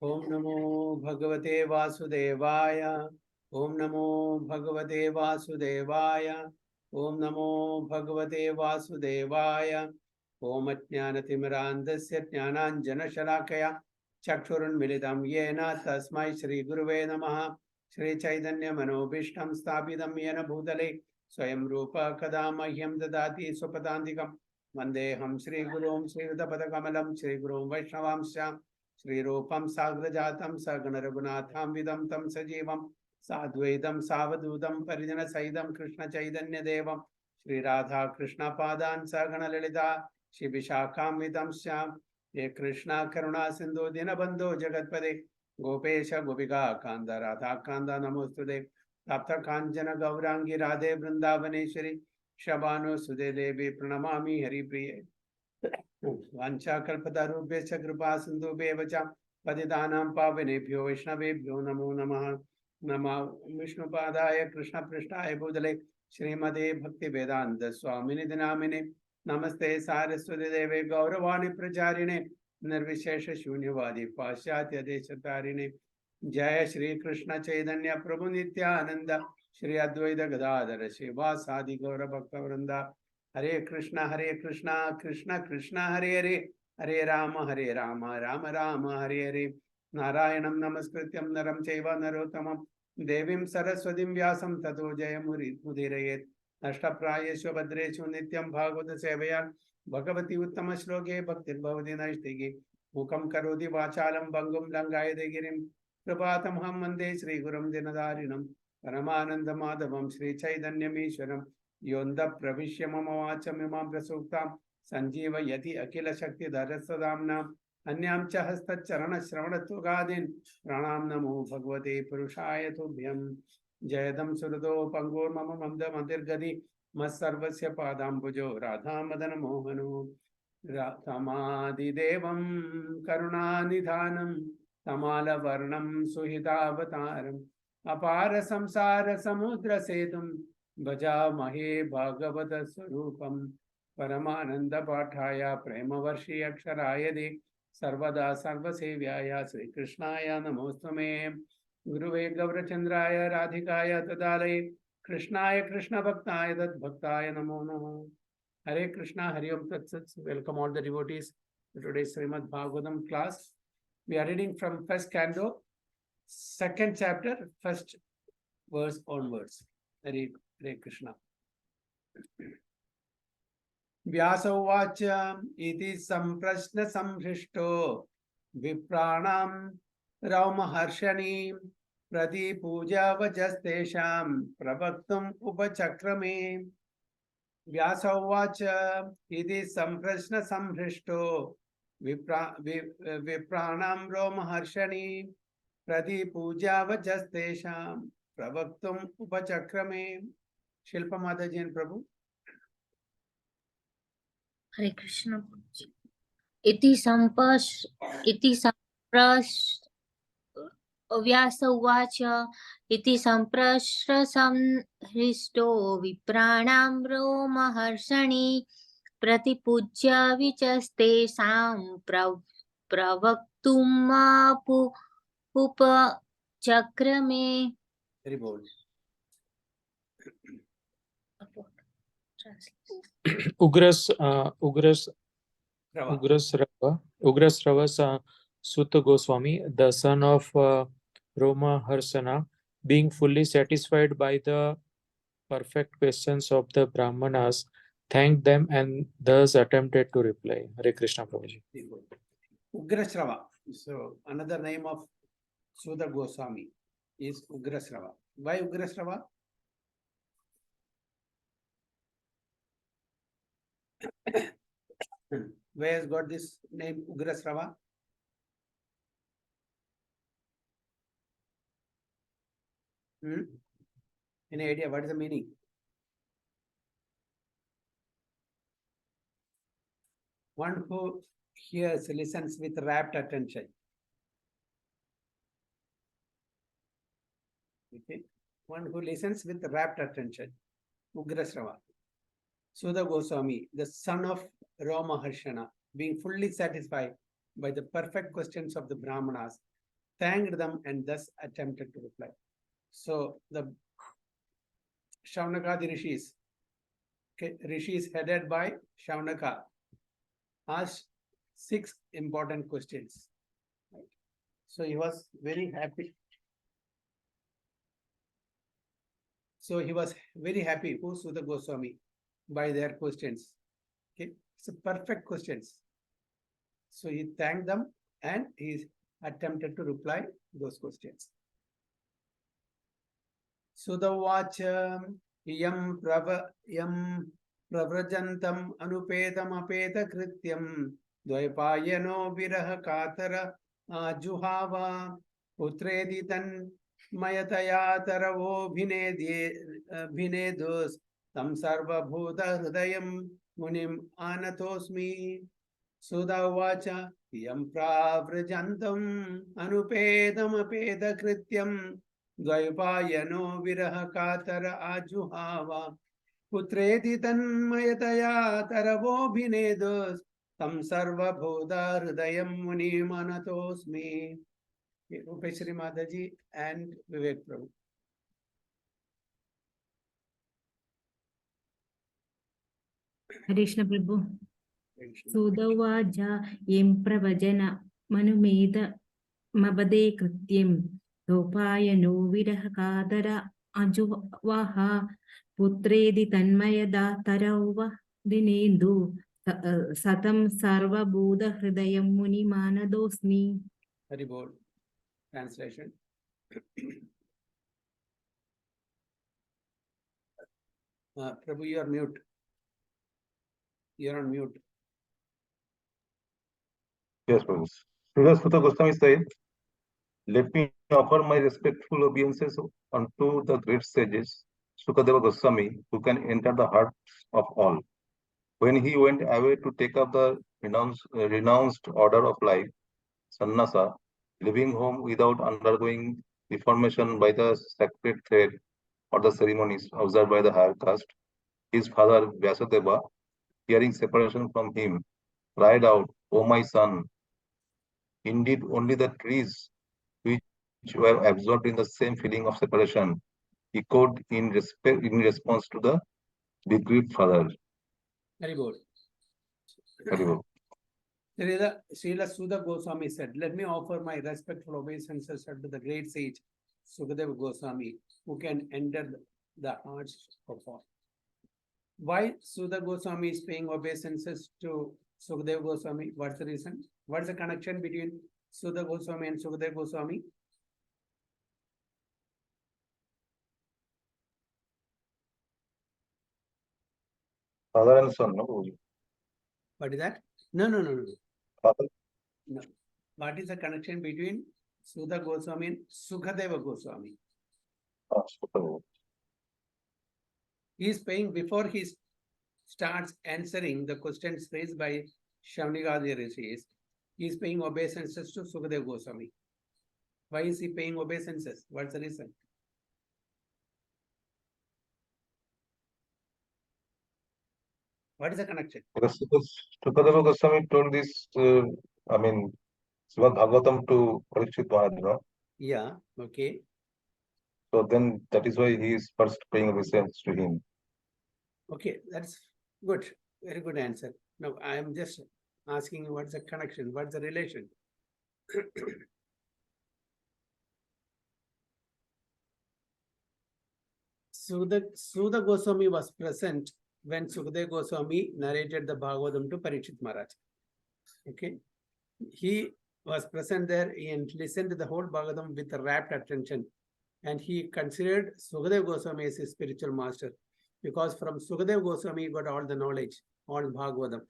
ओम नमो भगवते वासुदेवाय। ओम नमो भगवते वासुदेवाय। ओम नमो भगवते वासुदेवाय। ओम अज्ञानतिमिरान्धस्य ज्ञानाञ्जनशलाकया चक्षुरुन्मिलितं येन तस्मै श्रीगुरुवे नमः। श्रीचैतन्यमनोभीष्टं स्थापितं येन भूतले स्वयं रूप कदा मह्यं ददाति स्वपदान्तिकं। वन्देऽहं श्रीगुरुं श्रीयुतपदकमलं श्रीगुरुं वैष्णवांश्च श्रीरूपं साग्रजातं सगण रघुनाथान्वितं तं सजीवं साद्वैतं सावधूतं परिजनसहितं कृष्णचैतन्यदेवं श्रीराधा कृष्णपादान् सगण ललिता शिविशाखान्वितं श्याम। ये कृष्णा करुणा सिंधु दीनबन्धो जगत्पदे गोपेश गोपिका कान्द राधा कान्द नमोस्तुते। तप्त काञ्चन गौरांगी राधे वृंदावनेश्वरी शबानुसुते देवी प्रणमामि हरिप्रिये। वाञ्छाकल्पतरुभ्यश्च कृपा सिन्धुभ्येव च पतितानां पावनेभ्यो वैष्णवेभ्यो नमो नमः। नमः विष्णुपादाय कृष्णपृष्ठाय भूतले श्रीमते भक्तिवेदान्त स्वामिनिधि नामिने नमस्ते सारस्वती देवे गौरवाणी प्रचारिणे निर्विशेष शून्यवादी पाश्चात्य देशतारिणे। जय श्री कृष्ण चैतन्य प्रभु नित्यानंद श्री अद्वैत गदाधर शिवासादि गौर भक्तवृंद। हरे कृष्णा कृष्ण कृष्ण हरे हरे हरे राम राम राम हरे हरे। नारायणं नमस्कृत्यं नरं चैव नरोत्तमं देवीं सरस्वतीं व्यासं ततो जयमुदीरयेत्। नष्टप्रायेषु भद्रेषु नित्यं भागवत सेवया भगवती उत्तम श्लोके भक्तिर्भवति नैष्टिकी। मुखं करोति वाचालं भङ्गुं लङ्घयते गिरिं कृपातमहं वन्दे श्रीगुरुं दिनदारिणं परमानन्दमाधवं श्रीचैतन्यमीश्वरं। योऽन्ध प्रविश्य मम वाचमिमां प्रसूक्तां सञ्जीवयति अखिलशक्तिधरस्वधाम्नां। अन्यां च हस्तचरणश्रवणत्वगादीन् प्राणां नमो भगवते पुरुषाय तुभ्यं। जयदं सुरतो पङ्गुर्मम मन्दमतिर्गति मत्सर्वस्य पादाम्बुजो राधामदनमोहनो। तमादिदेवं करुणानिधानं तमालवर्णं सुहृदावतारम् अपार संसार समुद्र सेतुं भजामहे भागवत स्वरूपं। परमानंद पाठाय प्रेमवर्षि अक्षराय दे सर्वदा सर्वसेव्याय श्रीकृष्णाय नमोस्तुमे। गुरुवे गौरचंद्राय राधिकाय तदालये कृष्णाय कृष्ण भक्ताय तद्भक्ताय नमो नमः। हरे कृष्णा हरि ओम तत्सत्। Welcome all the devotees to today's Srimad Bhagavatam class. We are reading from first canto, second chapter, first verse onwards. Hare Krishna. व्यास उवाच इति सम्प्रश्न संहृष्टो विप्राणां रौमहर्षणि प्रतिपूजा वचस्तेषां प्रवक्तुम् उपचक्रमे। व्यास उवाच इति सम्प्रश्न संहृष्टो विप्राणां रोमहर्षणि प्रतिपूजा वचस्तेषां प्रवक्तुम् उपचक्रमे। शिल्पा माता जी प्रभु। हरे कृष्ण। इति व्यास उवाच इति सम्प्रश्रसंहृष्टो विप्राणां रोमहर्षणि प्रतिपूज्य विचस्तेषां प्रवक्तुमुपचक्रमे। Ugrasrava Sutta Goswami, the son of Romaharsana, being fully satisfied by the perfect questions of the Brahmanas, thanked them and thus attempted to reply. Hare Krishna Prabhuji. Ugrasrava. So another name of Siddha Goswami is Ugrasrava. Why Ugrasrava? Where has got this name Ugrasrava? Any idea what is the meaning? One who hears, listens with rapt attention. Okay. One who listens with rapt attention. Ugrasrava. Siddha Goswami, the son of Romaharshana, being fully satisfied by the perfect questions of the Brahmanas, thanked them and thus attempted to reply. So the Shaunakadi Rishis, okay, Rishis headed by Shaunaka, asked 6 important questions. Right. So he was very happy. So he was very happy, who Siddha Goswami, by their questions. Okay, it's a perfect questions. So he thanked them and he attempted to reply those questions. Sudavacha yam pravrajantam anupetam apeta krityam dvaipayano viraha katara juhava putreditan mayataya taravo bhinedus tam sarva bhuta hridayam munim anatosmi. Sudavacha yam pravrajantam anupetam apeta krityam Dvaipayano viraha katara ajuhava putreti tanmayataya taravo bhinedus tam sarva bhuta hridayam muni manatosmi. Rupeshri Mataji and Vivek Prabhu. Krishna Prabhu. Sudavaja yem pravajana manumeda mabade krityam dopayano virahakadara ajuvaha putredi tanmayada tarava dinendu satam sarva buddha hridayam muni manadosmi. Very bold. Translation. Prabhu, you are mute. You are on mute. Yes, Prabhu. Siddha Goswami said, "Let me offer my respectful obeisances unto the great sages, Sukadeva Goswami, who can enter the hearts of all. When he went away to take up the renounced order of life, sannyasa, leaving home without undergoing reformation by the sacred thread or the ceremonies observed by the higher caste, his father Vyasadeva, hearing separation from him, cried out, 'O my son, indeed only the trees which were absorbed in the same feeling of separation echoed in response to the bereaved father.'" Very good. Very well. Srila Siddha Goswami said, "Let me offer my respectful obeisances to the great sage Sukadeva Goswami, who can enter the hearts of all." Why Siddha Goswami is paying obeisances to Sukadeva Goswami? What's the reason? What's the connection between Siddha Goswami and Sukadeva Goswami? Father and son, no? What is that? No. Father. No. What is the connection between Siddha Goswami and Sukadeva Goswami? He is paying, before he starts answering the questions raised by Shaunakadi Rishis, he is paying obeisances to Sukadeva Goswami. Why is he paying obeisances? What's the reason? What is the connection? Because Sukadeva Goswami told this, Srimad Bhagavatam to Parikshit Maharaj, no? Yeah, okay. So then that is why he is first paying obeisance to him. Okay, that's good. Very good answer. Now, I am just asking what's the connection, what's the relation? Siddha Goswami was present when Sukadeva Goswami narrated the Bhagavatam to Parikshit Maharaj. Okay, he was present there and listened to the whole Bhagavatam with rapt attention, and he considered Sukadeva Goswami as his spiritual master, because from Sukadeva Goswami he got all the knowledge, all Bhagavatam.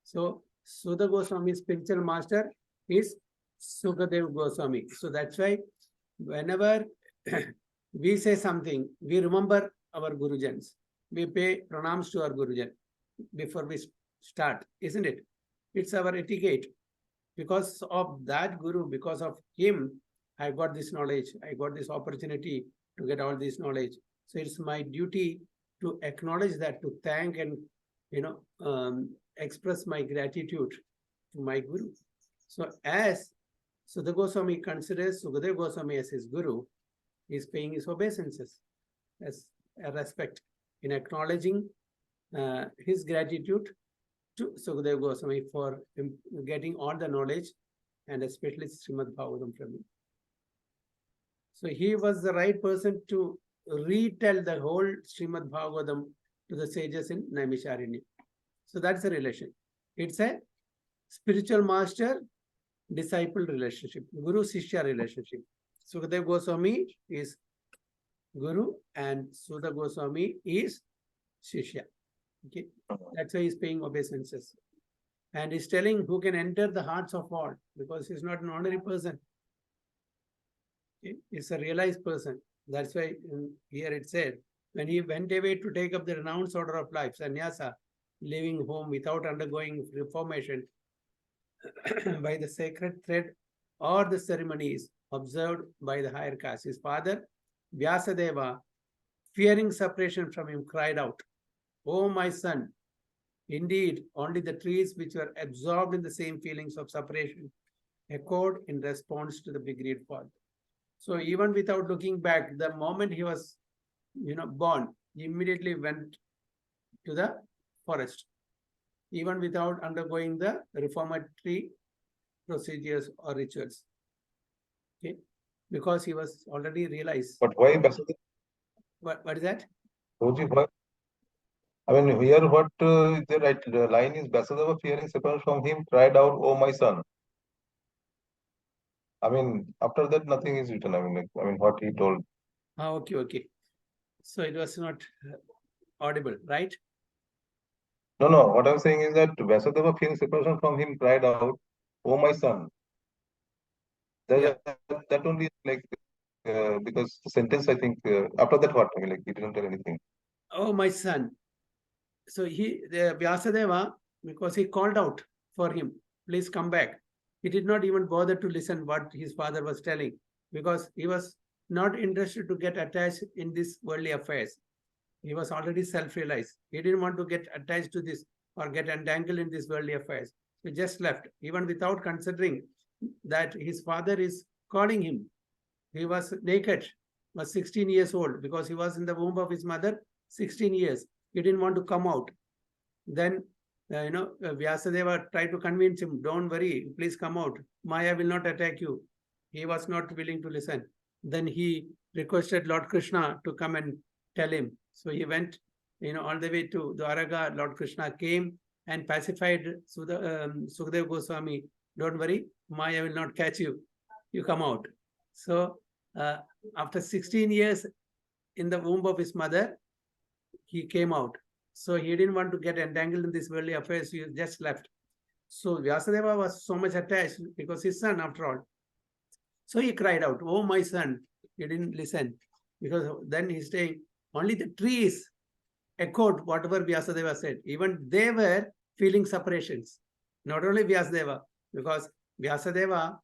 So Siddha Goswami's spiritual master is Sukadeva Goswami. So that's why whenever we say something, we remember our Gurujans. We pay pranams to our Gurujan before we start, isn't it? It's our etiquette. Because of that Guru, because of him, I got this knowledge. I got this opportunity to get all this knowledge. So it's my duty to acknowledge that, to thank and express my gratitude to my Guru. So as Siddha Goswami considers Sukadeva Goswami as his guru. He is paying his obeisances as a respect in acknowledging his gratitude to Sukadeva Goswami for getting all the knowledge and especially Srimad Bhagavatam from him. So he was the right person to retell the whole Srimad Bhagavatam to the sages in Naimisharanya. So that's the relation. It's a spiritual master disciple relationship, Guru Shishya relationship. Sukadeva Goswami is Guru and Siddha Goswami is Shishya. Okay, that's why he's paying obeisances. And he's telling who can enter the hearts of all, because he's not an ordinary person. Okay? He's a realized person. That's why here it said, when he went away to take up the renounced order of life, sannyasa, leaving home without undergoing reformation by the sacred thread or the ceremonies observed by the higher caste. His father, Vyasadeva, fearing separation from him, cried out, "Oh, my son, indeed, only the trees which were absorbed in the same feelings of separation echoed in response to the big fall." So even without looking back, the moment he was, born, he immediately went to the forest, even without undergoing the reformatory procedures or rituals. Okay, because he was already realized. But why Vasudeva? What is that? Roji, why? I mean, here what the right line is Vasudeva fearing separation from him cried out, "Oh, my son." I mean, after that, nothing is written. I mean, what he told. Okay. So it was not audible, right? No. What I'm saying is that Vasudeva fearing separation from him cried out, "Oh, my son." That only because the sentence, I think, after that what? I mean, he didn't tell anything. Oh, my son. So the Vyasadeva, because he called out for him, "Please come back." He did not even bother to listen what his father was telling, because he was not interested to get attached in these worldly affairs. He was already self-realized. He didn't want to get attached to this or get entangled in these worldly affairs. He just left, even without considering that his father is calling him. He was naked, was 16 years old, because he was in the womb of his mother 16 years. He didn't want to come out. Then, Vyasadeva tried to convince him, "Don't worry, please come out. Maya will not attack you." He was not willing to listen. Then he requested Lord Krishna to come and tell him. So he went, all the way to Dwaraka. Lord Krishna came and pacified Sukadeva Goswami. "Don't worry, Maya will not catch you. You come out." So after 16 years in the womb of his mother, he came out. So he didn't want to get entangled in these worldly affairs. He just left. So Vyasadeva was so much attached because his son, after all. So he cried out, "Oh, my son." He didn't listen, because then he's saying only the trees echoed whatever Vyasadeva said. Even they were feeling separations. Not only Vyasadeva, because Vyasadeva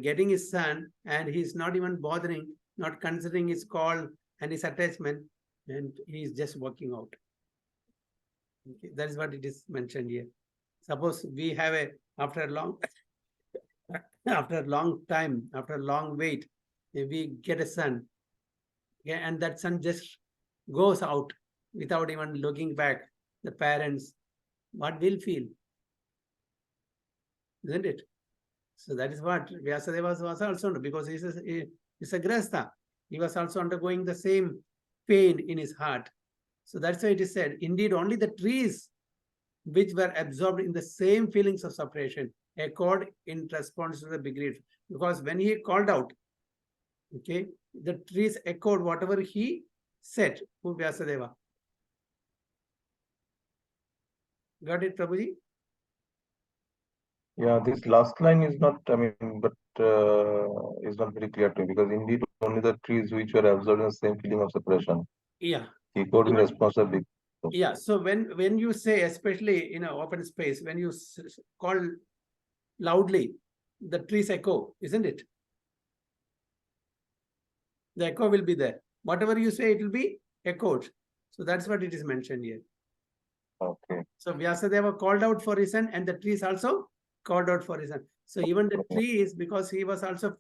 getting his son, and he's not even bothering, not considering his call and his attachment, and he's just walking out. Okay, that is what it is mentioned here. Suppose we have after a long time, after a long wait, we get a son, okay, and that son just goes out without even looking back. The parents, what will feel? Isn't it? So that is what Vyasadeva was also, because he's a grasta. He was also undergoing the same pain in his heart. So that's why it is said, indeed, only the trees which were absorbed in the same feelings of separation echoed in response to the big grief. Because when he called out, okay, the trees echoed whatever he said, who Vyasadeva. Got it, Prabhuji? Yeah, this last line is not, is not very clear to me, because indeed only the trees which were absorbed in the same feeling of separation. Yeah. He got in response to big. Yeah. So when you say, especially in an open space, when you call loudly, the trees echo, isn't it? The echo will be there. Whatever you say, it will be echoed. So that's what it is mentioned here. Okay. So Vyasadeva called out for his son, and the trees also called out for his son. So even the tree is because he was also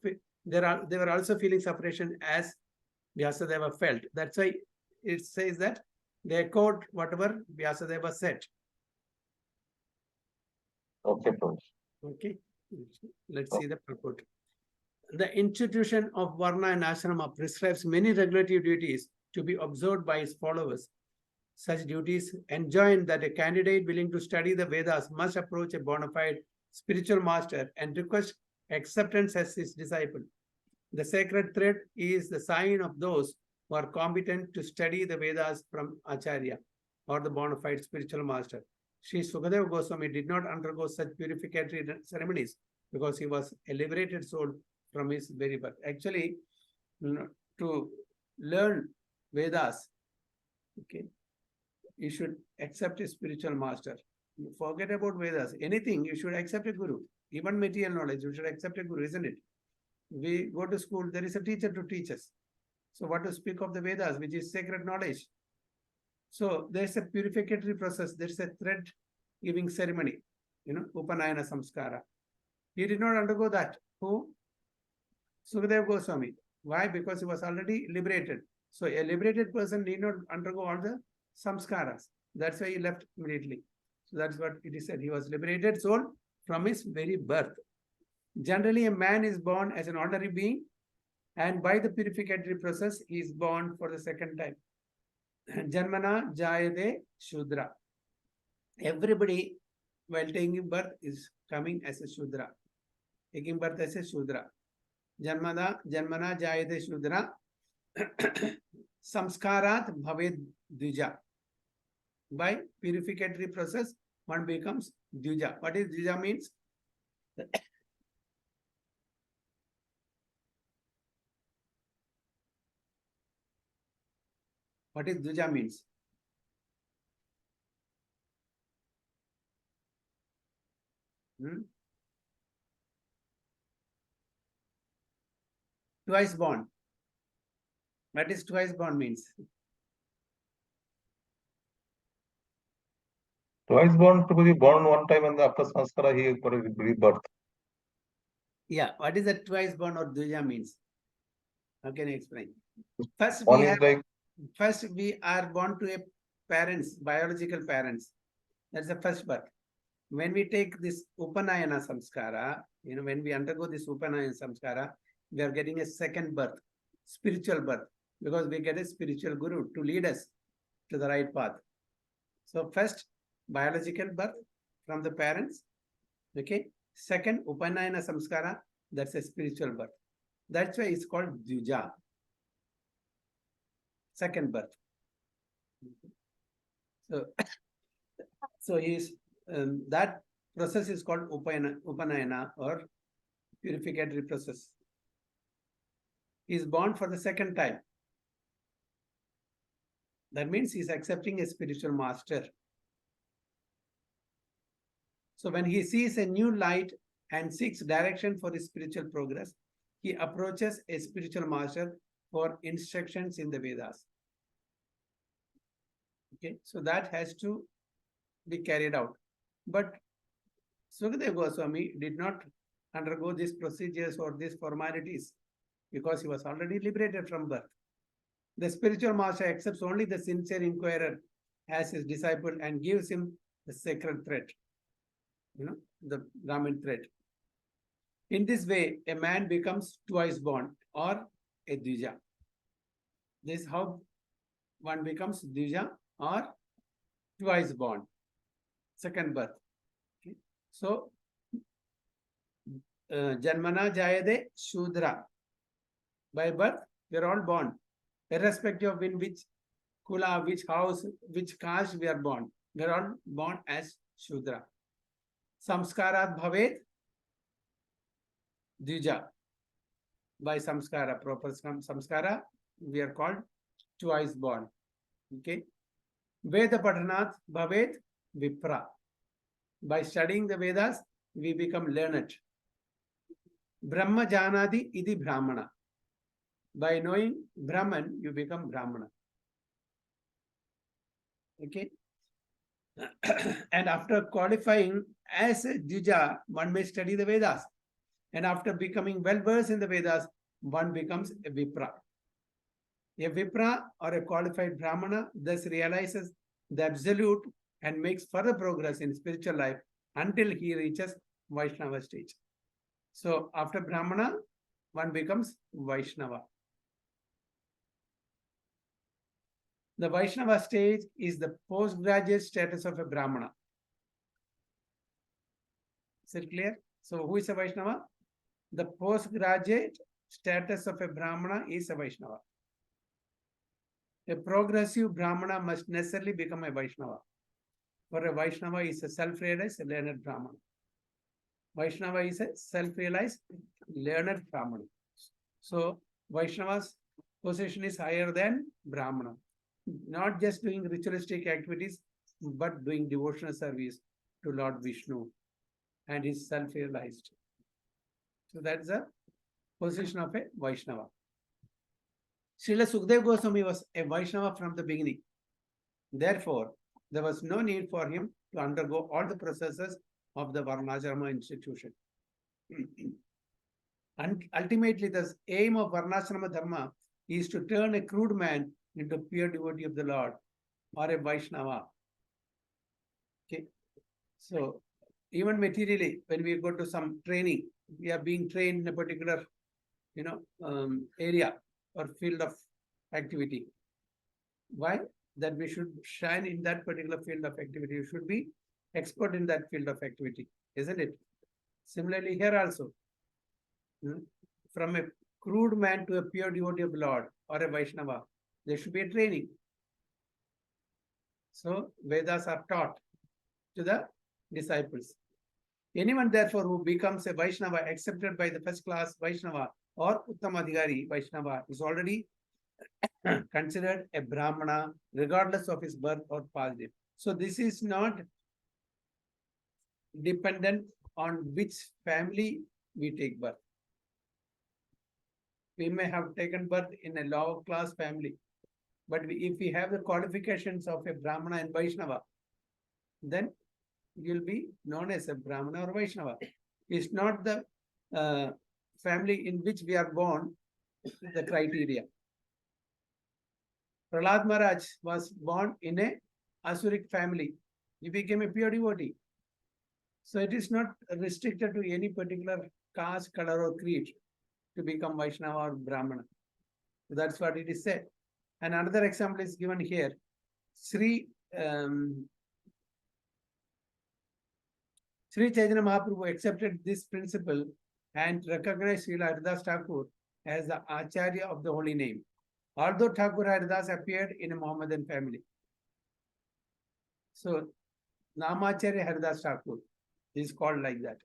they were also feeling separation as Vyasadeva felt. That's why it says that they echoed whatever Vyasadeva said. Okay, Prabhu. Okay, let's see the purport. The institution of Varna and Ashrama prescribes many regulative duties to be observed by its followers. Such duties enjoin that a candidate willing to study the Vedas must approach a bona fide spiritual master and request acceptance as his disciple. The sacred thread is the sign of those who are competent to study the Vedas from Acharya or the bona fide spiritual master. Sri Sukadeva Goswami did not undergo such purificatory ceremonies because he was a liberated soul from his very birth. Actually, to learn Vedas, okay, you should accept a spiritual master. You forget about Vedas. Anything, you should accept a guru. Even material knowledge, you should accept a guru, isn't it? We go to school, there is a teacher to teach us. So what to speak of the Vedas, which is sacred knowledge. So there's a purificatory process. There's a thread giving ceremony, Upanayana Samskara. He did not undergo that. Who? Sukadeva Goswami. Why? Because he was already liberated. So a liberated person need not undergo all the samskaras. That's why he left immediately. So that's what it is said. He was liberated soul from his very birth. Generally, a man is born as an ordinary being, and by the purificatory process, he is born for the second time. Janmana Jayade Shudra. Everybody, while taking birth, is coming as a Shudra. Taking birth as a Shudra. Janmana Jayade Shudra. Samskarat Bhaved Dvija. By purificatory process, one becomes Dvija. What is Dvija means? What is Dvija means? Twice born. What is twice born means? Twice born, Prabhuji, born one time and after sanskara he got a rebirth. Yeah, what is that twice born or Dvija means? How can I explain? First, One is like we are born to a parents, biological parents. That's the first birth. When we take this Upanayana Samskara, when we undergo this Upanayana Samskara, we are getting a second birth, spiritual birth, because we get a spiritual guru to lead us to the right path. So first, biological birth from the parents. Okay. Second, Upanayana Samskara, that's a spiritual birth. That's why it's called Dvija. Second birth. So that process is called Upanayana or purificatory process. He is born for the second time. That means he is accepting a spiritual master. So when he sees a new light and seeks direction for his spiritual progress, he approaches a spiritual master for instructions in the Vedas. Okay, so that has to be carried out. But Sukadeva Goswami did not undergo these procedures or these formalities because he was already liberated from birth. The spiritual master accepts only the sincere inquirer as his disciple and gives him the sacred thread, the Brahmin thread. In this way, a man becomes twice born or a Dvija. This is how one becomes Dvija or twice born, second birth. Okay. So, Janmana Jayade Shudra. By birth, we are all born, irrespective of in which kula, which house, which caste we are born. We are all born as Shudra. Samskarat Bhavet Dvija. By samskara, proper samskara, we are called twice born. Okay. Veda Patanath Bhavet Vipra. By studying the Vedas, we become learned. Brahma Janadi Idi Brahmana. By knowing Brahman, you become Brahmana. Okay. And after qualifying as a Dvija, one may study the Vedas. And after becoming well versed in the Vedas, one becomes a Vipra. A Vipra or a qualified Brahmana thus realizes the absolute and makes further progress in spiritual life until he reaches Vaishnava stage. So after Brahmana, one becomes Vaishnava. The Vaishnava stage is the postgraduate status of a Brahmana. Is it clear? So who is a Vaishnava? The postgraduate status of a Brahmana is a Vaishnava. A progressive Brahmana must necessarily become a Vaishnava. For a Vaishnava is a self-realized, learned Brahmana. Vaishnava is a self-realized, learned Brahmana. So Vaishnava's position is higher than Brahmana. Not just doing ritualistic activities, but doing devotional service to Lord Vishnu, and is self-realized. So that's the position of a Vaishnava. Srila Sukadeva Goswami was a Vaishnava from the beginning. Therefore, there was no need for him to undergo all the processes of the Varnashrama institution. And ultimately, the aim of Varnashrama Dharma is to turn a crude man into a pure devotee of the Lord, or a Vaishnava. Okay. So even materially, when we go to some training, we are being trained in a particular, area or field of activity. Why? That we should shine in that particular field of activity. You should be expert in that field of activity, isn't it? Similarly, here also, from a crude man to a pure devotee of the Lord or a Vaishnava, there should be a training. So Vedas are taught to the disciples. Anyone, therefore, who becomes a Vaishnava accepted by the first class Vaishnava or Uttamadhikari Vaishnava is already considered a Brahmana regardless of his birth or past life. So this is not dependent on which family we take birth. We may have taken birth in a lower class family, but if we have the qualifications of a Brahmana and Vaishnava, then you'll be known as a Brahmana or Vaishnava. It's not the family in which we are born, the criteria. Prahlad Maharaj was born in a Asuric family. He became a pure devotee. So it is not restricted to any particular caste, color, or creed to become Vaishnava or Brahmana. So that's what it is said. And another example is given here. Sri Chaitanya Mahaprabhu accepted this principle and recognized Srila Haridas Thakur as the Acharya of the holy name, although Thakur Haridas appeared in a Mohammedan family. So Namacharya Haridas Thakur is called like that.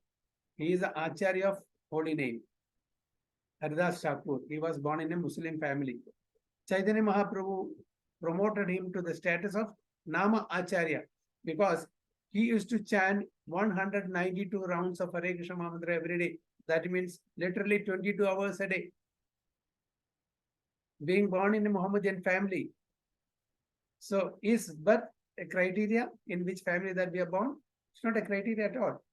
He is the Acharya of holy name. Haridas Thakur, he was born in a Muslim family. Chaitanya Mahaprabhu promoted him to the status of Nama Acharya because he used to chant 192 rounds of Hare Krishna Mantra every day. That means literally 22 hours a day. Being born in a Mohammedan family. So is birth a criteria in which family that we are born? It's not a criteria at all.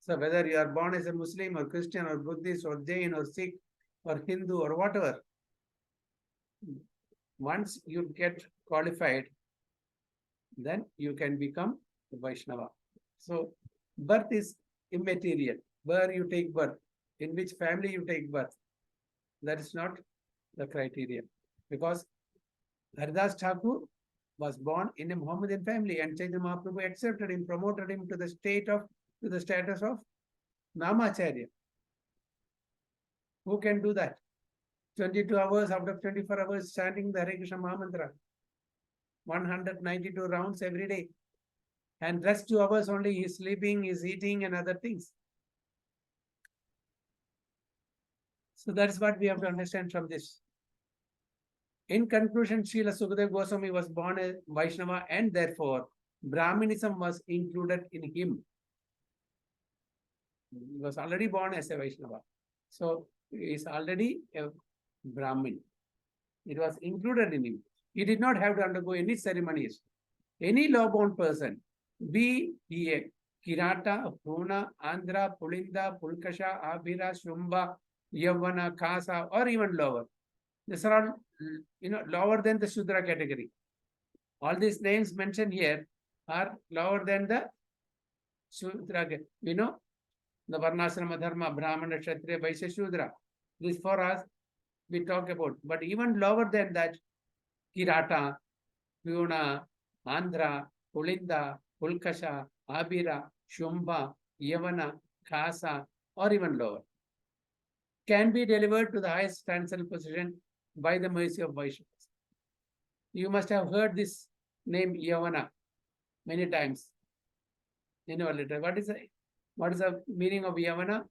So whether you are born as a Muslim or Christian or Buddhist or Jain or Sikh or Hindu or whatever, once you get qualified, then you can become a Vaishnava. So birth is immaterial. Where you take birth, in which family you take birth, that is not the criteria. Because Haridas Thakur was born in a Mohammedan family and Chaitanya Mahaprabhu accepted him, promoted him to the status of Namacharya. Who can do that? 22 hours out of 24 hours chanting the Hare Krishna Mahamantra. 192 rounds every day. And rest 2 hours only he is sleeping, he is eating and other things. So that's what we have to understand from this. In conclusion, Srila Sukadeva Goswami was born a Vaishnava and therefore Brahminism was included in him. He was already born as a Vaishnava. So he is already a Brahmin. It was included in him. He did not have to undergo any ceremonies. Any law-bound person, be he a Kirata, Puna, Andhra, Pulinda, Pulkasha, Abhira, Shumba, Yavana, Kasa, or even lower. These are all, lower than the Shudra category. All these names mentioned here are lower than the Shudra. The Varnasrama Dharma, Brahmana, Kshatriya, Vaishya, Shudra. These for us we talk about. But even lower than that, Kirata, Puna, Andhra, Pulinda, Pulkasha, Abhira, Shumba, Yavana, Kasa, or even lower, can be delivered to the highest transcendental position by the mercy of Vaishnavas. You must have heard this name Yavana many times in our literature. What is the meaning of Yavana?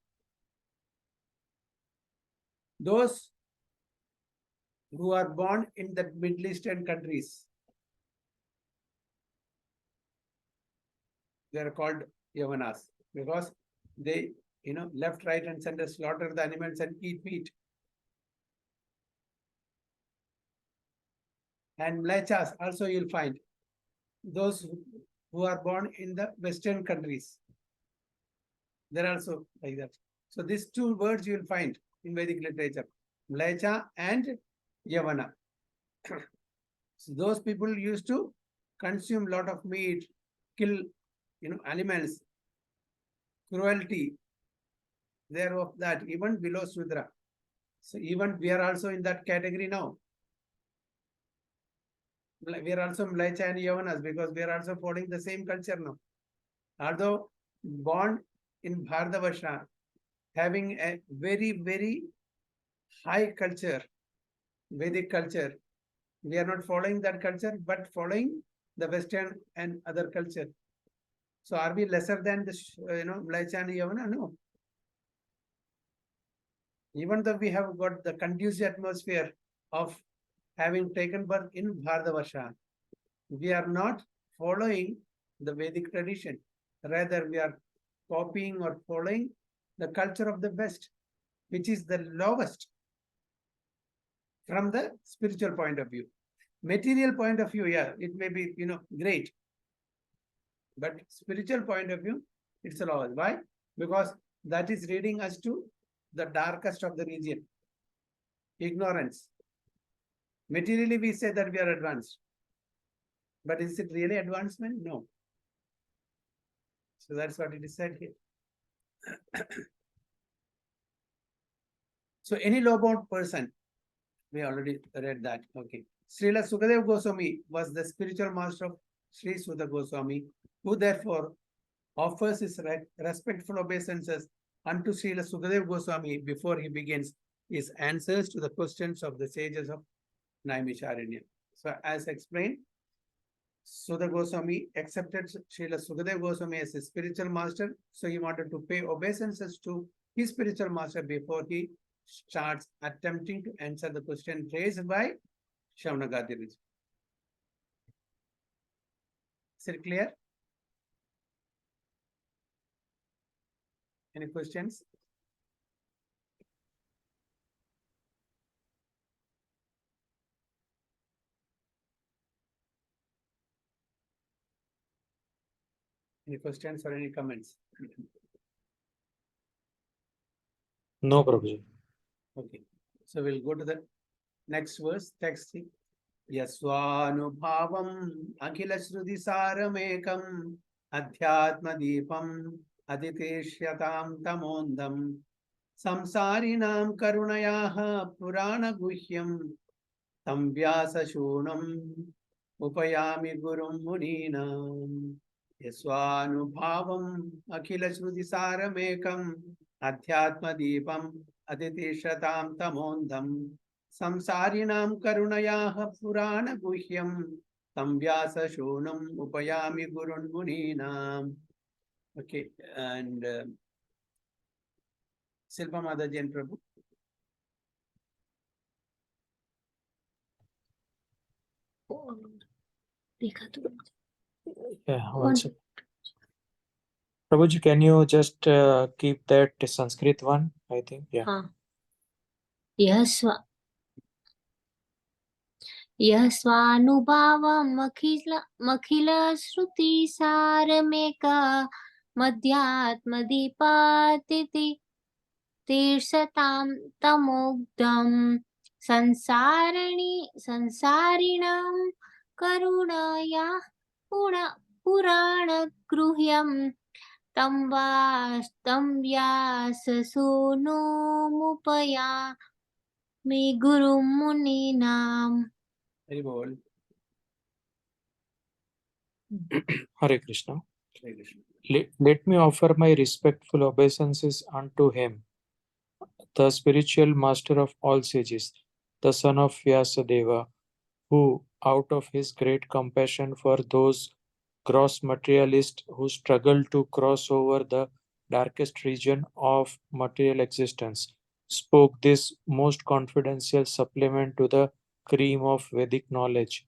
Those who are born in the Middle Eastern countries, they are called Yavanas because they, left, right, and center slaughter the animals and eat meat. And Mlechas also you'll find those who are born in the Western countries. They're also like that. So these two words you will find in Vedic literature, Mlecha and Yavana. So those people used to consume a lot of meat, kill, animals, cruelty. They're of that, even below Sudra. So even we are also in that category now. We are also Mlecha and Yavanas because we are also following the same culture now. Although born in Bharatavarsha, having a very, very high culture, Vedic culture, we are not following that culture, but following the Western and other culture. So are we lesser than the, Mlecha and Yavana? No. Even though we have got the conducive atmosphere of having taken birth in Bharatavarsha, we are not following the Vedic tradition. Rather, we are copying or following the culture of the West, which is the lowest from the spiritual point of view. Material point of view, yeah, it may be, great. But spiritual point of view, it's the lowest. Why? Because that is leading us to the darkest of the region, ignorance. Materially, we say that we are advanced. But is it really advancement? No. So that's what it is said here. So any low-born person, we already read that. Okay. Srila Sukadeva Goswami was the spiritual master of Sri Siddha Goswami, who therefore offers his respectful obeisances unto Srila Sukadeva Goswami before he begins his answers to the questions of the sages of Naimisharanya. So as explained, Siddha Goswami accepted Srila Sukadeva Goswami as his spiritual master. So he wanted to pay obeisances to his spiritual master before he starts attempting to answer the question raised by Shaunagadi. Is it clear? Any questions? Any questions or any comments? No, Prabhuji. Okay. So we'll go to the next verse, text. Yasvanubhavam akhila shruti saramekam adhyatma deepam aditeshyatam tamondam samsarinam karunayaha purana guhyam tam vyasa shunam upayami gurum muninam. Yasvanubhavam akhila shruti saramekam adhyatma deepam aditeshyatam tamondam samsarinam karunayaha purana guhyam tam vyasa shunam upayami gurun muninam. Okay, and Silpa Mataji and Prabhu. Yeah, one second. Prabhuji, can you just keep that Sanskrit one? I think, yeah. यस्वानुभावम् अखिल श्रुति सारमेक मध्यात्मदीपातिथि तीर्षतां तमोग्धं संसारिणां करुणया पुराणगृह्यं तं व्याससूनुमुपयामि गुरुं मुनीनाम्. Very well. Hare Krishna. Hare Krishna. Let me offer my respectful obeisances unto him, the spiritual master of all sages, the son of Vyasadeva, who, out of his great compassion for those gross materialists who struggle to cross over the darkest region of material existence, spoke this most confidential supplement to the cream of Vedic knowledge,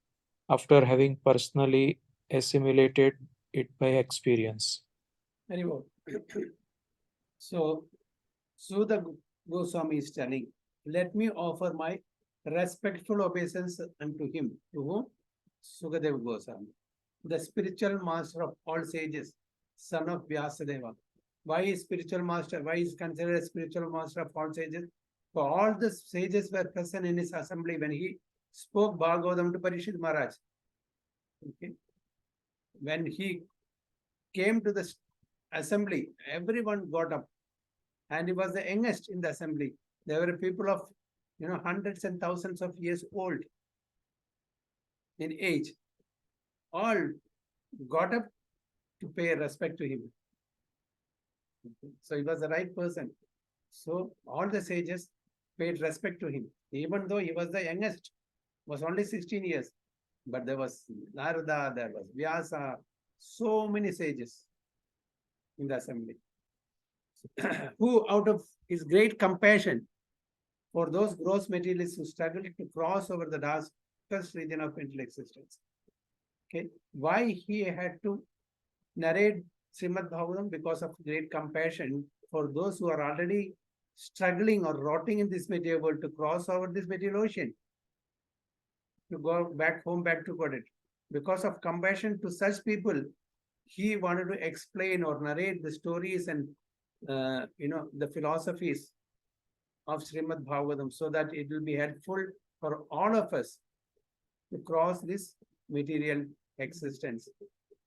after having personally assimilated it by experience. Very well. So, Siddha Goswami is telling, let me offer my respectful obeisance unto him. To whom? Sukadeva Goswami, the spiritual master of all sages, son of Vyasadeva. Why is spiritual master? Why is considered a spiritual master of all sages? For all the sages were present in his assembly when he spoke Bhagavatam to Parishit Maharaj. Okay. When he came to the assembly, everyone got up, and he was the youngest in the assembly. There were people of hundreds and thousands of years old in age. All got up to pay respect to him. Okay. So he was the right person. So all the sages paid respect to him, even though he was the youngest, was only 16 years. But there was Narada, there was Vyasa, so many sages in the assembly, who out of his great compassion for those gross materialists who struggled to cross over the darkest region of mental existence. Okay, why he had to narrate Srimad Bhagavatam? Because of great compassion for those who are already struggling or rotting in this material world to cross over this material ocean, to go back home, back to God. Because of compassion to such people, he wanted to explain or narrate the stories and the philosophies of Srimad Bhagavatam, so that it will be helpful for all of us to cross this material existence.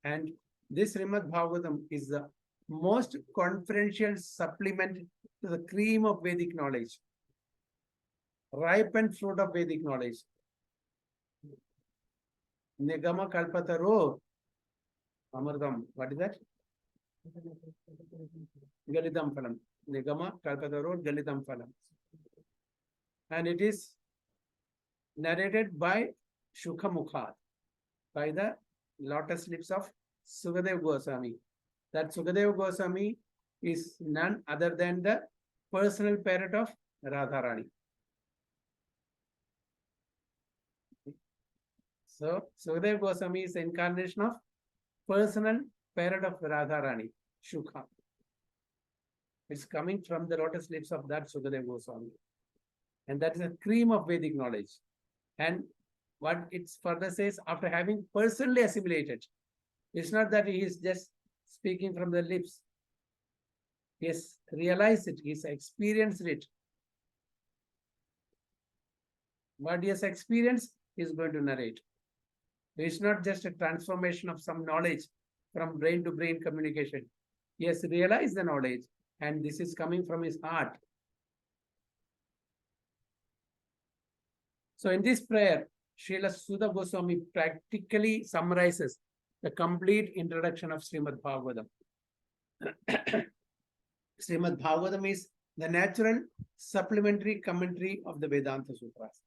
And this Srimad Bhagavatam is the most confidential supplement to the cream of Vedic knowledge, ripened fruit of Vedic knowledge. Nigama kalpataro amardam. What is that? Galitam phalam. Nigama kalpataro galitam phalam. And it is narrated by Shukhamukha, by the lotus lips of Sukadeva Goswami. That Sukadeva Goswami is none other than the personal parent of Radharani. So Sukadeva Goswami is the incarnation of personal parent of Radharani, Shukha. It's coming from the lotus lips of that Sukadeva Goswami. And that is a cream of Vedic knowledge. And what it further says, after having personally assimilated, it's not that he is just speaking from the lips. He has realized it, he has experienced it. What he has experienced, he is going to narrate. It's not just a transformation of some knowledge from brain to brain communication. He has realized the knowledge, and this is coming from his heart. So in this prayer, Srila Siddha Goswami practically summarizes the complete introduction of Srimad Bhagavatam. Srimad Bhagavatam is the natural supplementary commentary of the Vedanta Sutras.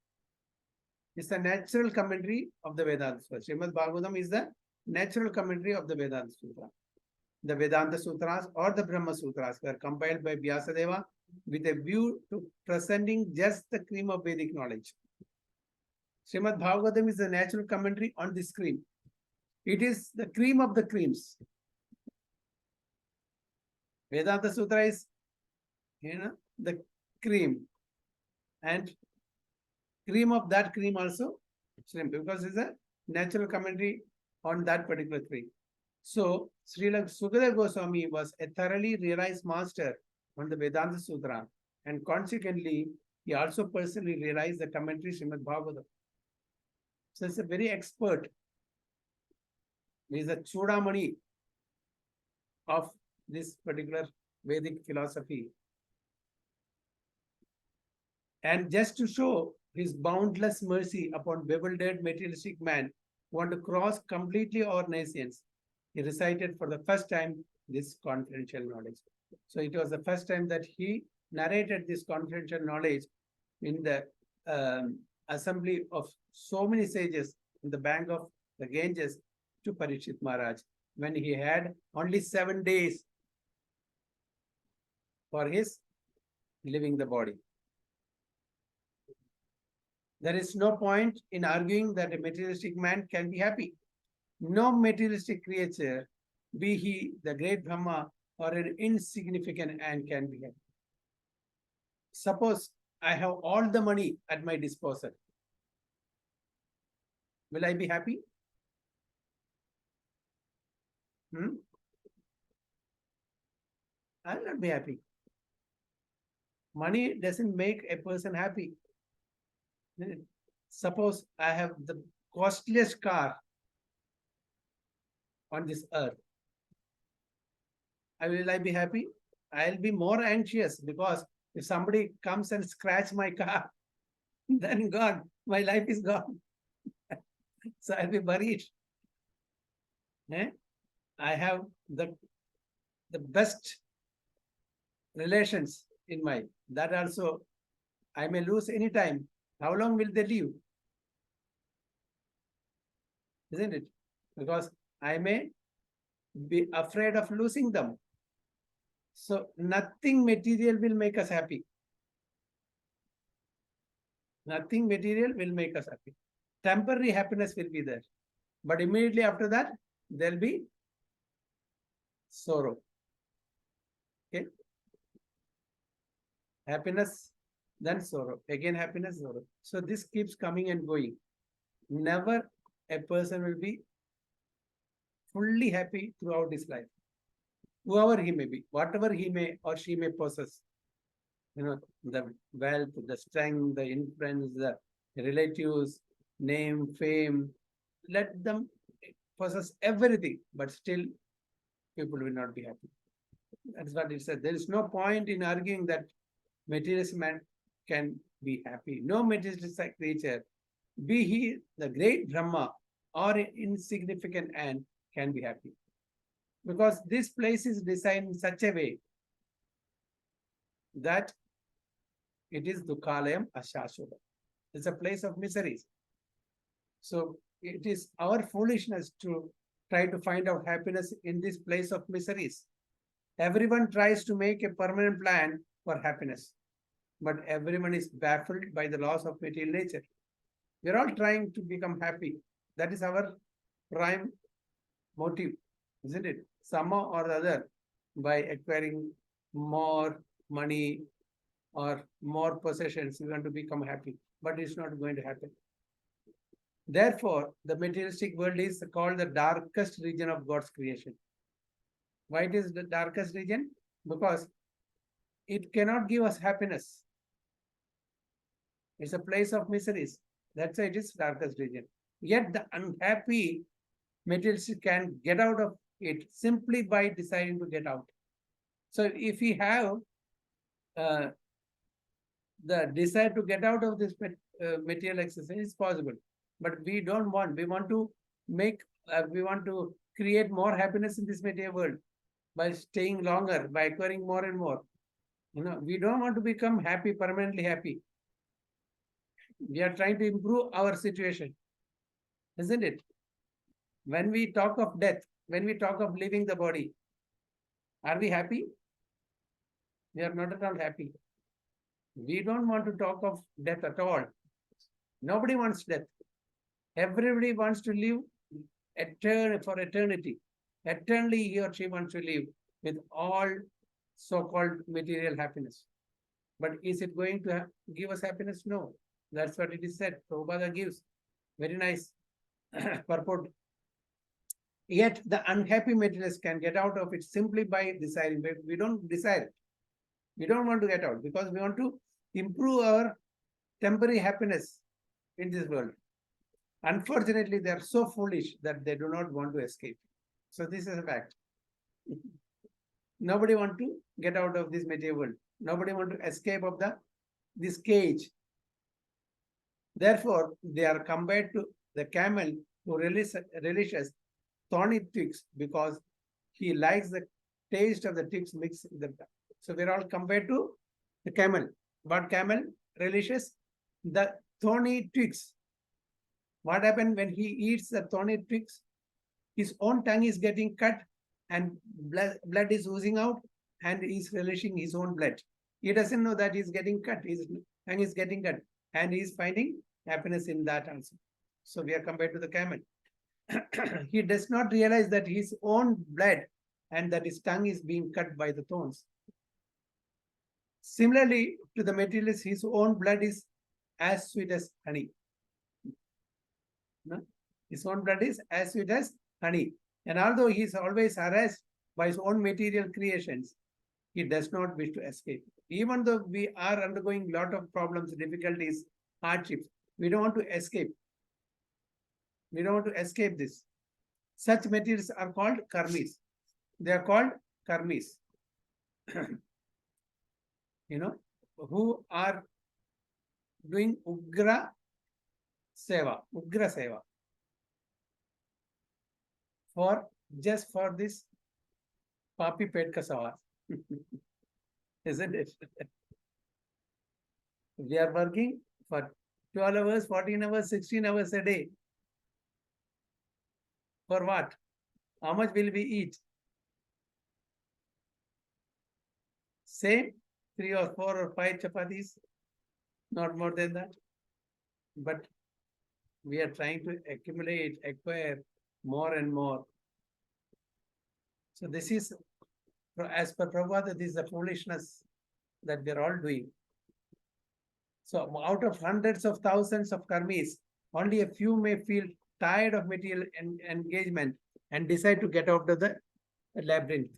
It's the natural commentary of the Vedanta Sutras. Srimad Bhagavatam is the natural commentary of the Vedanta Sutra. The Vedanta Sutras or the Brahma Sutras were compiled by Vyasadeva with a view to presenting just the cream of Vedic knowledge. Srimad Bhagavatam is the natural commentary on this cream. It is the cream of the creams. Vedanta Sutra is, the cream. And cream of that cream also, shrimp, because it's a natural commentary on that particular cream. So, Srila Sukadeva Goswami was a thoroughly realized master on the Vedanta Sutra, and consequently, he also personally realized the commentary Srimad Bhagavatam. So, he's a very expert. He is a Chudamani of this particular Vedic philosophy. And just to show his boundless mercy upon bewildered materialistic man who want to cross completely our nations, he recited for the first time this confidential knowledge. So it was the first time that he narrated this confidential knowledge in the assembly of so many sages in the bank of the Ganges to Parikshit Maharaj, when he had only 7 days for his leaving the body. There is no point in arguing that a materialistic man can be happy. No materialistic creature, be he the great Brahma or an insignificant ant, can be happy. Suppose I have all the money at my disposal. Will I be happy? I will not be happy. Money doesn't make a person happy. Suppose I have the costliest car on this earth. Will I be happy? I'll be more anxious, because if somebody comes and scratch my car, then gone, my life is gone. So I'll be worried. I have the best relations in mind. That also I may lose any time. How long will they live? Isn't it? Because I may be afraid of losing them. So nothing material will make us happy. Nothing material will make us happy. Temporary happiness will be there. But immediately after that, there'll be sorrow. Okay? Happiness, then sorrow. Again happiness, sorrow. So this keeps coming and going. Never a person will be fully happy throughout his life. Whoever he may be, whatever he may or she may possess, the wealth, the strength, the influence, the relatives, name, fame, let them possess everything, but still people will not be happy. That's what it said. There is no point in arguing that materialistic man can be happy. No materialistic creature, be he the great Brahma or an insignificant ant, can be happy. Because this place is designed in such a way that it is Dukhalayam Ashashvata. It's a place of miseries. So it is our foolishness to try to find out happiness in this place of miseries. Everyone tries to make a permanent plan for happiness, but everyone is baffled by the laws of material nature. We're all trying to become happy. That is our prime motive, isn't it? Somehow or the other, by acquiring more money or more possessions, we want to become happy, but it's not going to happen. Therefore, the materialistic world is called the darkest region of God's creation. Why it is the darkest region? Because it cannot give us happiness. It's a place of miseries. That's why it is darkest region. Yet the unhappy materialist can get out of it simply by deciding to get out. So if we have the desire to get out of this material exercise, it's possible. But we don't want. We want to make. We want to create more happiness in this material world by staying longer, by acquiring more and more. We don't want to become happy, permanently happy. We are trying to improve our situation, isn't it? When we talk of death, when we talk of leaving the body, are we happy? We are not at all happy. We don't want to talk of death at all. Nobody wants death. Everybody wants to live for eternity. Eternally, he or she wants to live with all so-called material happiness. But is it going to give us happiness? No. That's what it is said. Prabhupada gives very nice purport. Yet the unhappy materialist can get out of it simply by desiring. But we don't desire it. We don't want to get out because we want to improve our temporary happiness in this world. Unfortunately, they are so foolish that they do not want to escape. So this is a fact. Nobody want to get out of this material world. Nobody want to escape of this cage. Therefore, they are compared to the camel who relishes thorny twigs because he likes the taste of the twigs mixed with the. So we're all compared to the camel. But camel relishes the thorny twigs. What happens when he eats the thorny twigs? His own tongue is getting cut and blood is oozing out and he's relishing his own blood. He doesn't know that he's getting cut. His tongue is getting cut and he's finding happiness in that also. So we are compared to the camel. He does not realize that his own blood and that his tongue is being cut by the thorns. Similarly, to the materialist, his own blood is as sweet as honey. No? His own blood is as sweet as honey. And although he is always harassed by his own material creations, he does not wish to escape. Even though we are undergoing a lot of problems, difficulties, hardships, we don't want to escape. We don't want to escape this. Such materials are called karmis. They are called karmis. Who are doing ugra seva, just for this papi pet ka sawas. Isn't it? We are working for 12 hours, 14 hours, 16 hours a day. For what? How much will we eat? Same 3 or 4 or 5 chapatis, not more than that. But we are trying to acquire more and more. So this is, as per Prabhupada, this is the foolishness that we are all doing. So out of hundreds of thousands of karmis, only a few may feel tired of material engagement and decide to get out of the labyrinth.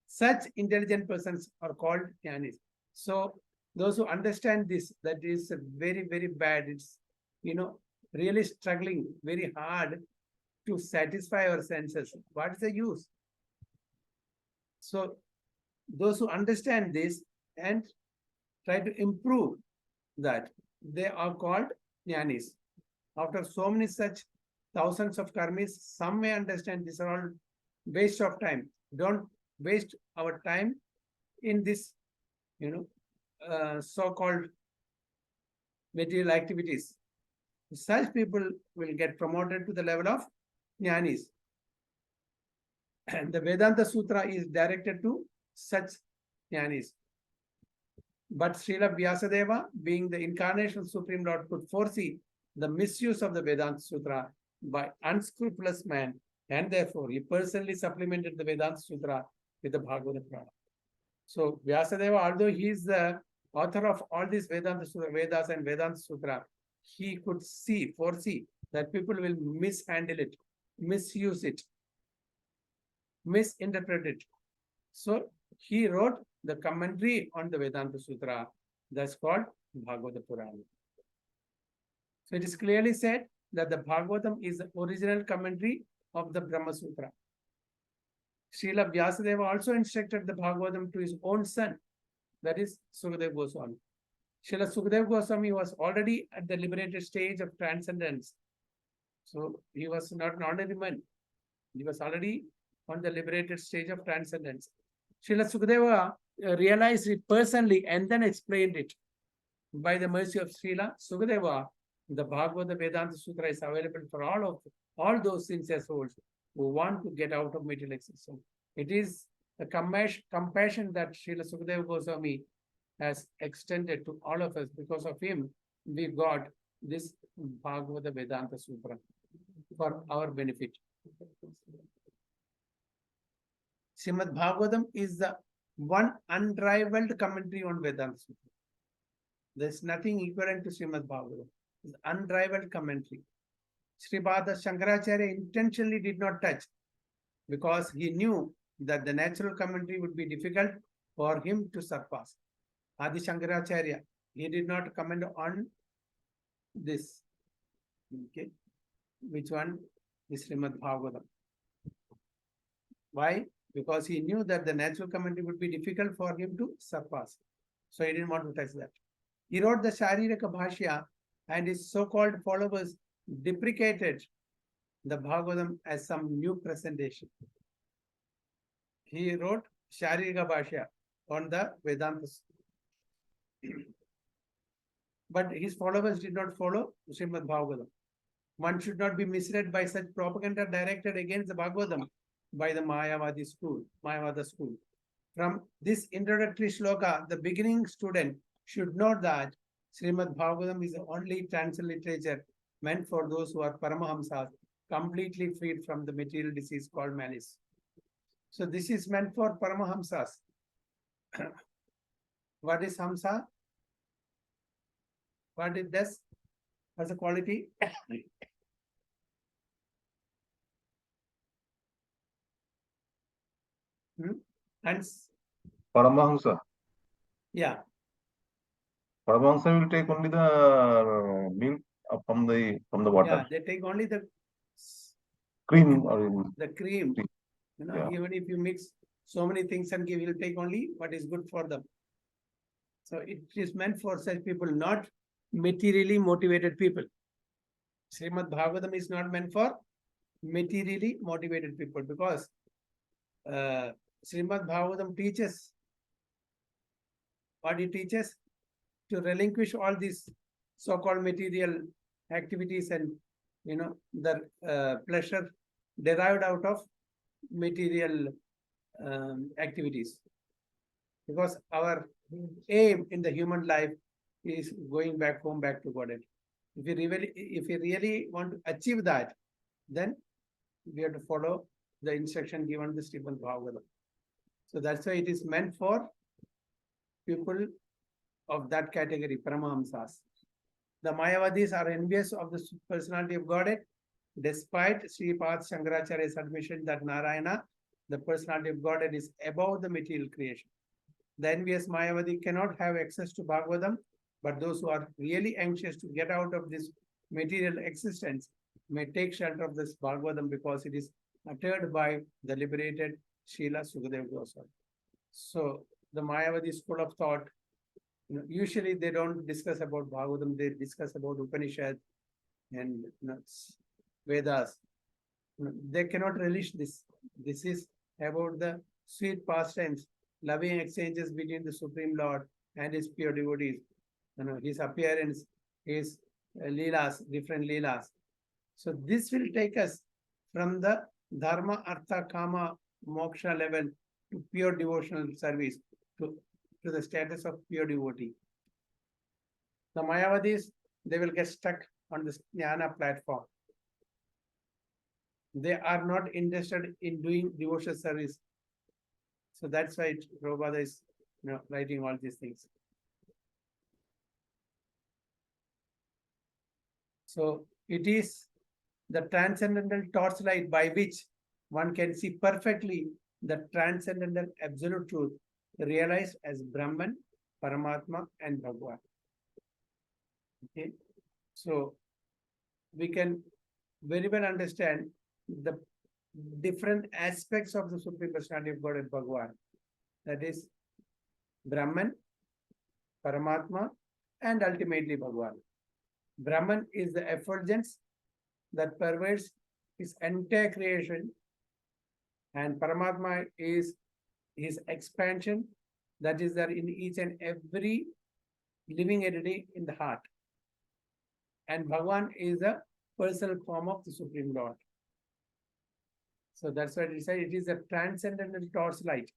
Such intelligent persons are called jnanis. So those who understand this, that is very, very bad. It's, really struggling very hard to satisfy our senses. What is the use? So those who understand this and try to improve that, they are called jnanis. After so many such thousands of karmis, some may understand these are all waste of time. Don't waste our time in this, so-called material activities. Such people will get promoted to the level of jnanis. And the Vedanta Sutra is directed to such jnanis. But Srila Vyasadeva, being the incarnation of Supreme Lord, could foresee the misuse of the Vedanta Sutra by unscrupulous man, and therefore he personally supplemented the Vedanta Sutra with the Bhagavad Purana. So Vyasadeva, although he is the author of all these Vedanta Sutra, Vedas and Vedanta Sutra, he could foresee that people will mishandle it, misuse it, misinterpret it. So he wrote the commentary on the Vedanta Sutra, that's called Bhagavad Purana. So it is clearly said that the Bhagavatam is the original commentary of the Brahma Sutra. Srila Vyasadeva also instructed the Bhagavatam to his own son, that is Sukadeva Goswami. Srila Sukadeva Goswami was already at the liberated stage of transcendence. So he was not an ordinary man. He was already on the liberated stage of transcendence. Srila Sukadeva realized it personally and then explained it. By the mercy of Srila Sukadeva, the Bhagavad Vedanta Sutra is available for all those sincere souls who want to get out of material existence. It is the compassion that Srila Sukadeva Goswami has extended to all of us. Because of him, we got this Bhagavad Vedanta Sutra for our benefit. Srimad Bhagavatam is the one unrivaled commentary on Vedanta Sutra. There's nothing equivalent to Srimad Bhagavatam. It's unrivaled commentary. Sripad Shankaracharya intentionally did not touch because he knew that the natural commentary would be difficult for him to surpass. Adi Shankaracharya, he did not comment on this. Okay, which one? This Srimad Bhagavatam. Why? Because he knew that the natural commentary would be difficult for him to surpass. So he didn't want to touch that. He wrote the Shariraka Bhashya, and his so-called followers deprecated the Bhagavatam as some new presentation. He wrote Shariraka Bhashya on the Vedantas. But his followers did not follow Srimad Bhagavatam. One should not be misled by such propaganda directed against the Bhagavatam by the Mayavada school. From this introductory shloka, the beginning student should know that Srimad Bhagavatam is the only transliterature meant for those who are Paramahamsas, completely freed from the material disease called malice. So this is meant for Paramahamsas. What is Hamsa? What it does? What's the quality? And Paramahamsa. yeah, Paramahamsa will take only the milk from the water. yeah, they take only the Cream or the cream. You know, Yeah. even if you mix so many things and give, you'll take only what is good for them. So it is meant for such people, not materially motivated people. Srimad Bhagavatam is not meant for materially motivated people, because Srimad Bhagavatam teaches what it teaches: to relinquish all these so-called material activities and the pleasure derived out of material activities. Because our aim in the human life is going back home, back to Godhead. If we really want to achieve that, then we have to follow the instruction given in the Srimad Bhagavatam. So that's why it is meant for people of that category, Paramahamsas. The Mayavadis are envious of the personality of Godhead, despite Sripad Shankaracharya's admission that Narayana, the personality of Godhead, is above the material creation. The envious Mayavadi cannot have access to Bhagavatam, but those who are really anxious to get out of this material existence may take shelter of this Bhagavatam, because it is uttered by the liberated Srila Sukadeva Goswami. So the Mayavadi school of thought, usually they don't discuss about Bhagavatam, they discuss about Upanishad and Vedas. They cannot relish this. This is about the sweet pastimes, loving exchanges between the Supreme Lord and his pure devotees. His appearance, his leelas, different leelas. So this will take us from the Dharma, Artha, Kama, Moksha level to pure devotional service, to the status of pure devotee. The Mayavadis, they will get stuck on the Jnana platform. They are not interested in doing devotional service. So that's why Prabhupada is writing all these things. So it is the transcendental torchlight by which one can see perfectly the transcendental absolute truth realized as Brahman, Paramatma, and Bhagwan. Okay, so we can very well understand the different aspects of the Supreme Personality of God and Bhagwan. That is Brahman, Paramatma, and ultimately Bhagwan. Brahman is the effulgence that pervades his entire creation, and Paramatma is his expansion that is there in each and every living entity in the heart. And Bhagwan is a personal form of the Supreme Lord. So that's why it said it is a transcendental torchlight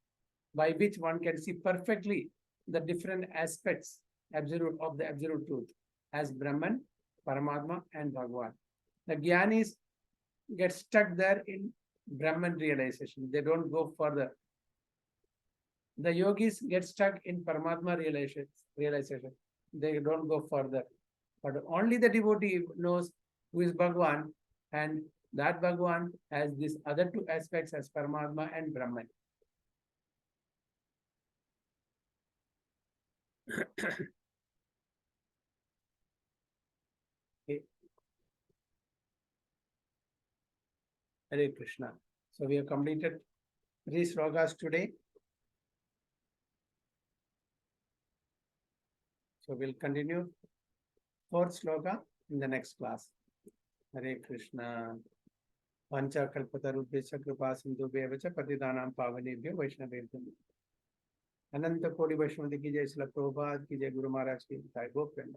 by which one can see perfectly the different aspects of the absolute truth as Brahman, Paramatma, and Bhagwan. The Gyanis get stuck there in Brahman realization. They don't go further. The yogis get stuck in Paramatma realization. They don't go further. But only the devotee knows who is Bhagwan, and That Bhagwan has these other two aspects as Paramatma and Brahman. Okay. Hare Krishna. So we have completed 3 slokas today. So we'll continue 4th sloka in the next class. Hare Krishna. Pancha kalpatarubhesha kripa sindhubheva cha patitanam pavanebhyo vaishnavebhyo. अनंत कोटि वैष्णव की जय, श्रील प्रभुपाद की जय, गुरु महाराज की जय, गोप्रेम।